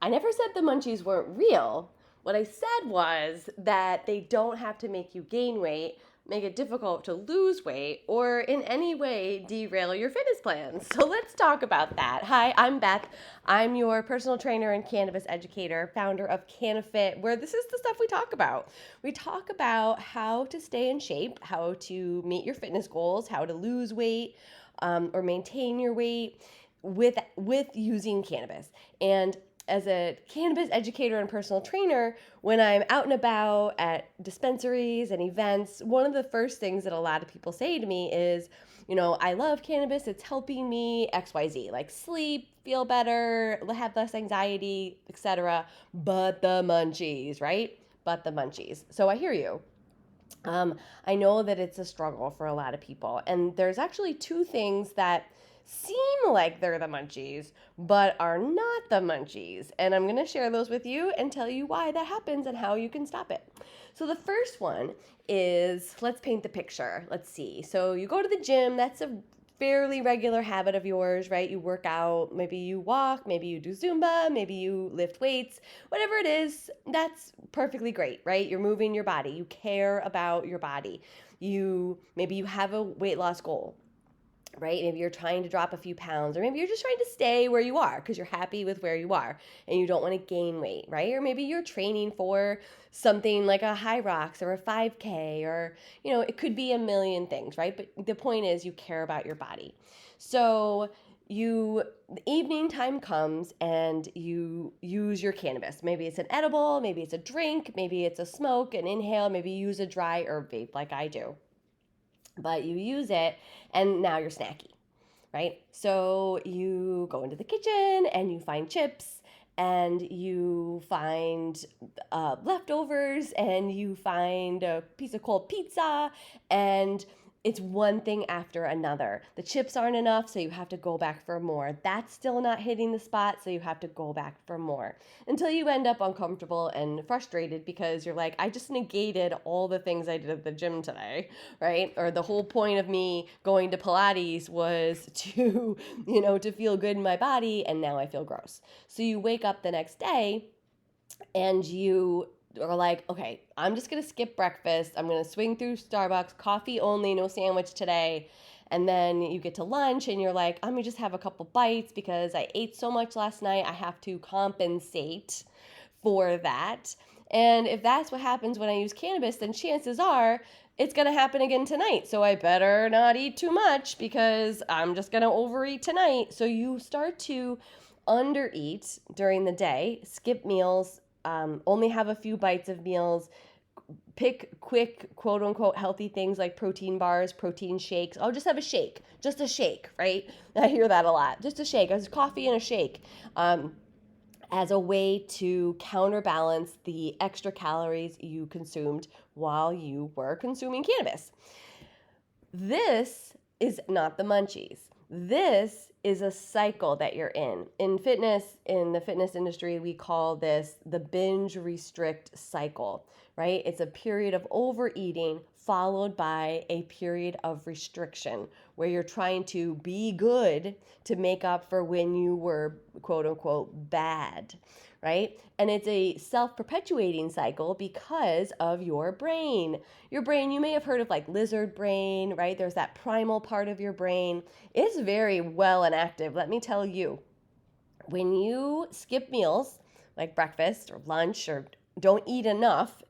I never said the munchies weren't real. What I said was that they don't have to make you gain weight, make it difficult to lose weight, or in any way derail your fitness plans. So let's talk about that. Hi, I'm Beth. I'm your personal trainer and cannabis educator, founder of CannaFit, where this is the stuff we talk about. We talk about how to stay in shape, how to meet your fitness goals, how to lose weight, or maintain your weight with using cannabis. And as a cannabis educator and personal trainer, when I'm out and about at dispensaries and events, one of the first things that a lot of people say to me is, I love cannabis, it's helping me XYZ, like sleep, feel better, have less anxiety, etc. But the munchies, right? But the munchies. So I hear you. I know that it's a struggle for a lot of people. And there's actually two things that seem like they're the munchies, but are not the munchies. And I'm going to share those with you and tell you why that happens and how you can stop it. So the first one is, let's paint the picture. Let's see. So you go to the gym. That's a fairly regular habit of yours, right? You work out, maybe you walk, maybe you do Zumba, maybe you lift weights, whatever it is, that's perfectly great, right? You're moving your body. You care about your body. Maybe you have a weight loss goal, right? Maybe you're trying to drop a few pounds, or maybe you're just trying to stay where you are because you're happy with where you are and you don't want to gain weight, right? Or maybe you're training for something like a high rocks or a 5K, or, it could be a million things, right? But the point is you care about your body. So the evening time comes and you use your cannabis. Maybe it's an edible, maybe it's a drink, maybe it's a smoke, an inhale, maybe you use a dry herb vape like I do. But you use it and now you're snacky, right? So you go into the kitchen and you find chips and you find leftovers and you find a piece of cold pizza, and it's one thing after another. The chips aren't enough, so you have to go back for more. That's still not hitting the spot, so you have to go back for more until you end up uncomfortable and frustrated because you're like, I just negated all the things I did at the gym today, right? Or the whole point of me going to Pilates was to, to feel good in my body, and now I feel gross. So you wake up the next day and you are like, okay, I'm just going to skip breakfast. I'm going to swing through Starbucks, coffee only, no sandwich today. And then you get to lunch and you're like, I'm going to just have a couple bites because I ate so much last night. I have to compensate for that. And if that's what happens when I use cannabis, then chances are it's going to happen again tonight. So I better not eat too much because I'm just going to overeat tonight. So you start to undereat during the day, skip meals, only have a few bites of meals, pick quick, quote unquote, healthy things like protein bars, protein shakes. I'll just have a shake, right? I hear that a lot. Just a shake, as coffee and a shake, as a way to counterbalance the extra calories you consumed while you were consuming cannabis. This is not the munchies. This is a cycle that you're in. In the fitness industry, we call this the binge-restrict cycle, right? It's a period of overeating followed by a period of restriction where you're trying to be good to make up for when you were, quote unquote, bad, right? And it's a self-perpetuating cycle because of your brain. Your brain, you may have heard of like lizard brain, right? There's that primal part of your brain. It's very well and active, let me tell you. When you skip meals, like breakfast or lunch, or don't eat enough,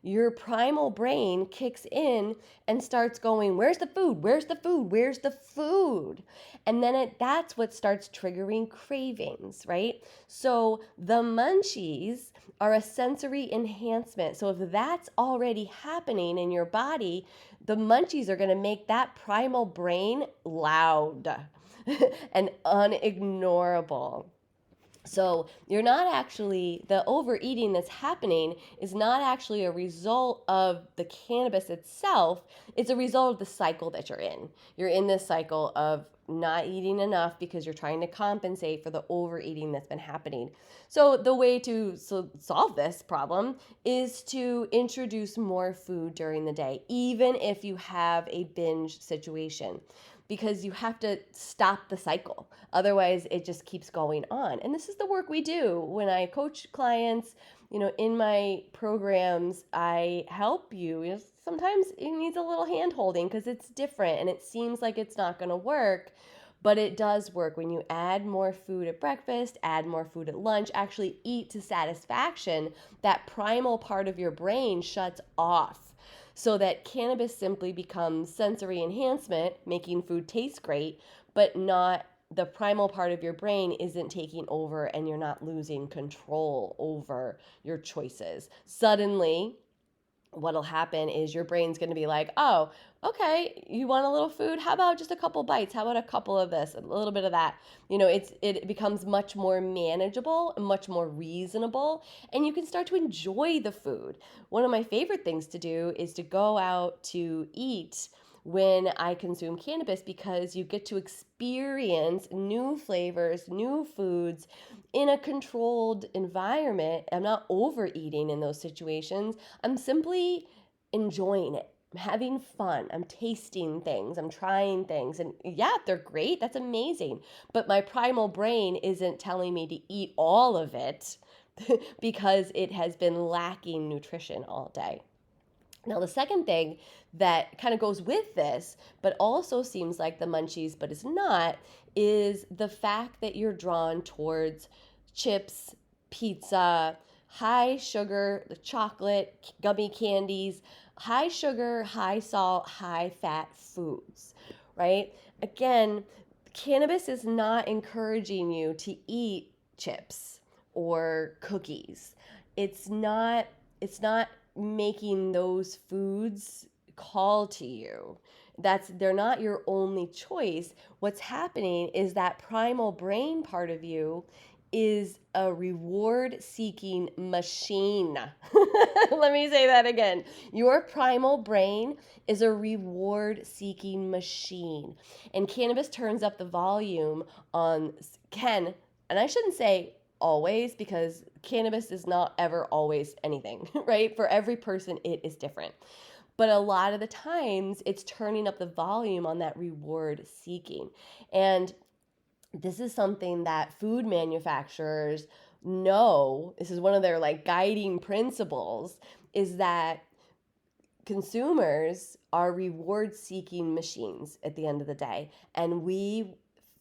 your primal brain kicks in and starts going, where's the food? Where's the food? Where's the food? And then that's what starts triggering cravings, right? So the munchies are a sensory enhancement. So if that's already happening in your body, the munchies are going to make that primal brain loud and unignorable. So you're not actually, the overeating that's happening is not actually a result of the cannabis itself. It's a result of the cycle that you're in. You're in this cycle of not eating enough because you're trying to compensate for the overeating that's been happening. So the way to solve this problem is to introduce more food during the day, even if you have a binge situation. because you have to stop the cycle. Otherwise, it just keeps going on. And this is the work we do when I coach clients. In my programs, I help you. Sometimes it needs a little hand holding because it's different and it seems like it's not going to work. But it does work when you add more food at breakfast, add more food at lunch, actually eat to satisfaction. That primal part of your brain shuts off so that cannabis simply becomes sensory enhancement, making food taste great, but not the primal part of your brain isn't taking over and you're not losing control over your choices. Suddenly, what'll happen is your brain's going to be like, oh, okay, you want a little food? How about just a couple bites? How about a couple of this, a little bit of that? It becomes much more manageable and much more reasonable, and you can start to enjoy the food. One of my favorite things to do is to go out to eat when I consume cannabis, because you get to experience new flavors, new foods in a controlled environment. I'm not overeating in those situations. I'm simply enjoying it. I'm having fun. I'm tasting things. I'm trying things. And yeah, they're great. That's amazing. But my primal brain isn't telling me to eat all of it because it has been lacking nutrition all day. Now, the second thing that kind of goes with this, but also seems like the munchies, but is not, is the fact that you're drawn towards chips, pizza, high sugar, the chocolate, gummy candies, high sugar, high salt, high fat foods, right? Again, cannabis is not encouraging you to eat chips or cookies. It's not making those foods call to you. They're not your only choice. What's happening is that primal brain part of you is a reward seeking machine. Let me say that again. Your primal brain is a reward seeking machine. And cannabis turns up the volume on and I shouldn't say always, because cannabis is not ever always anything, right? For every person, it is different. But a lot of the times, it's turning up the volume on that reward seeking. And this is something that food manufacturers know. This is one of their guiding principles, is that consumers are reward seeking machines at the end of the day. And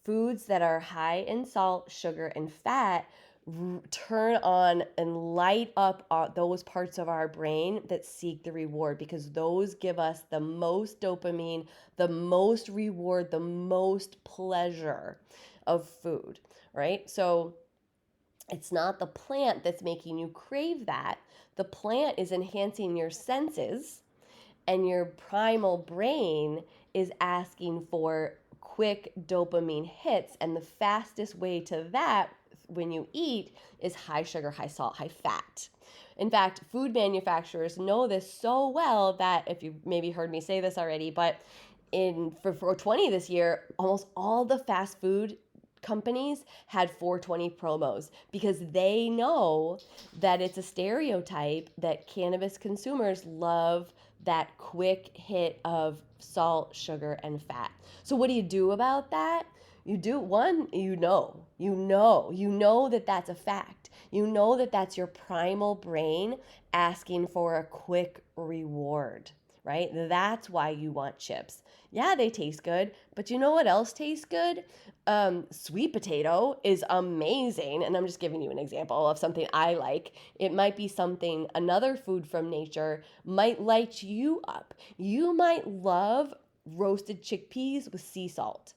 foods that are high in salt, sugar, and fat turn on and light up those parts of our brain that seek the reward, because those give us the most dopamine, the most reward, the most pleasure of food, right? So it's not the plant that's making you crave that. The plant is enhancing your senses, and your primal brain is asking for quick dopamine hits. And the fastest way to that when you eat is high sugar, high salt, high fat. In fact, food manufacturers know this so well that, if you maybe heard me say this already, but for 420 this year, almost all the fast food companies had 420 promos, because they know that it's a stereotype that cannabis consumers love that quick hit of salt, sugar, and fat. So what do you do about that? You do one, you know that that's a fact. You know that that's your primal brain asking for a quick reward, right? That's why you want chips. Yeah, they taste good, but you know what else tastes good? Sweet potato is amazing. And I'm just giving you an example of something I like. It might be something, another food from nature might light you up. You might love roasted chickpeas with sea salt,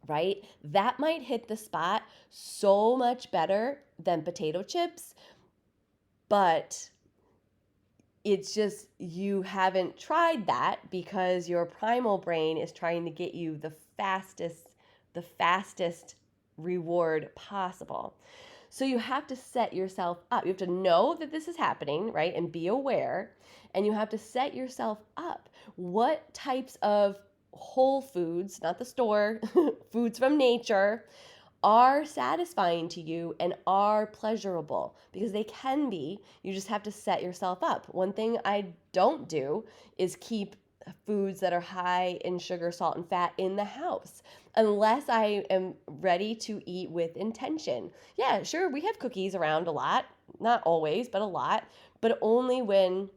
right? That might hit the spot so much better than potato chips, but it's just you haven't tried that because your primal brain is trying to get you the fastest reward possible. So you have to set yourself up. You have to know that this is happening, right? And be aware. And you have to set yourself up. What types of whole foods, not the store, foods from nature, are satisfying to you and are pleasurable, because they can be. You just have to set yourself up. One thing I don't do is keep foods that are high in sugar, salt, and fat in the house unless I am ready to eat with intention. Yeah, sure, we have cookies around a lot, not always, but a lot, but only when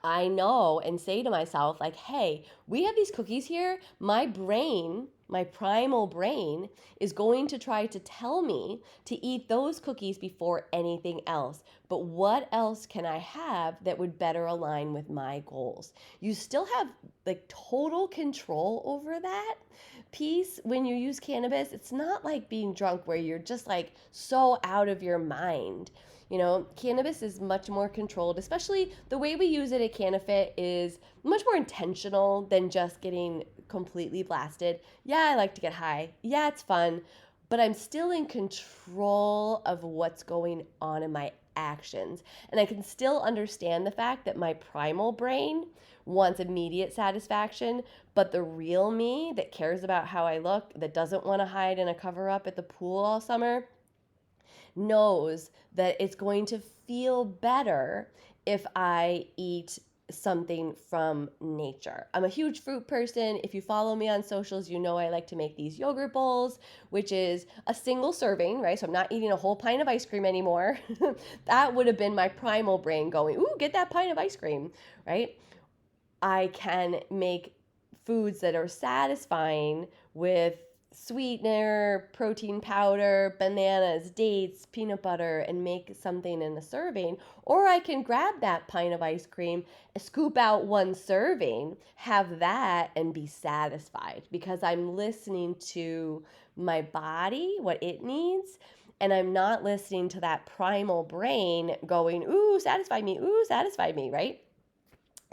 I know and say to myself, like, hey, we have these cookies here. My brain, my primal brain, is going to try to tell me to eat those cookies before anything else. But what else can I have that would better align with my goals? You still have like total control over that piece when you use cannabis. It's not like being drunk where you're just like so out of your mind. You know, cannabis is much more controlled, especially the way we use it at CannaFit is much more intentional than just getting completely blasted. Yeah, I like to get high. Yeah, it's fun, but I'm still in control of what's going on in my actions. And I can still understand the fact that my primal brain wants immediate satisfaction, but the real me that cares about how I look, that doesn't want to hide in a cover up at the pool all summer, knows that it's going to feel better if I eat something from nature. I'm a huge fruit person. If you follow me on socials, you know I like to make these yogurt bowls, which is a single serving, right? So I'm not eating a whole pint of ice cream anymore. That would have been my primal brain going, ooh, get that pint of ice cream, right? I can make foods that are satisfying with sweetener, protein powder, bananas, dates, peanut butter, and make something in a serving. Or I can grab that pint of ice cream, scoop out one serving, have that, and be satisfied because I'm listening to my body, what it needs. And I'm not listening to that primal brain going, ooh, satisfy me, right?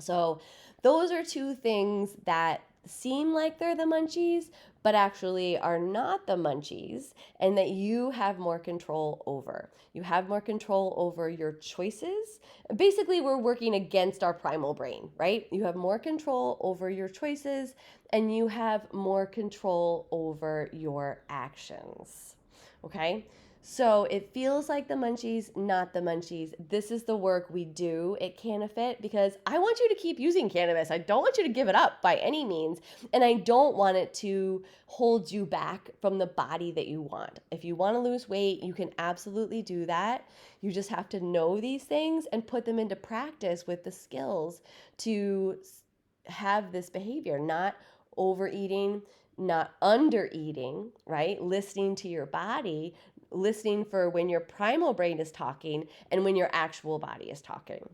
So those are two things that seem like they're the munchies, but actually are not the munchies, and that you have more control over. You have more control over your choices. Basically, we're working against our primal brain, right? You have more control over your choices, and you have more control over your actions. Okay? So it feels like the munchies, not the munchies. This is the work we do at CannaFit because I want you to keep using cannabis. I don't want you to give it up by any means. And I don't want it to hold you back from the body that you want. If you want to lose weight, you can absolutely do that. You just have to know these things and put them into practice with the skills to have this behavior, not overeating, not under eating, right? Listening to your body, listening for when your primal brain is talking and when your actual body is talking.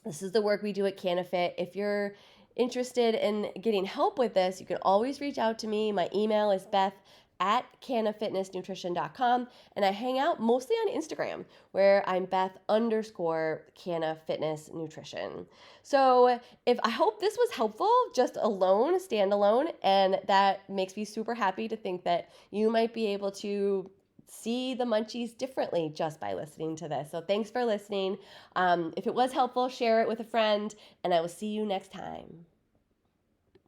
This is the work we do at CannaFit. If you're interested in getting help with this, you can always reach out to me. My email is beth@cannafitnessnutrition.com, and I hang out mostly on Instagram where I'm Beth_CannaFitnessNutrition. So I hope this was helpful just alone, standalone, and that makes me super happy to think that you might be able to see the munchies differently just by listening to this. So thanks for listening. If it was helpful, share it with a friend, and I will see you next time.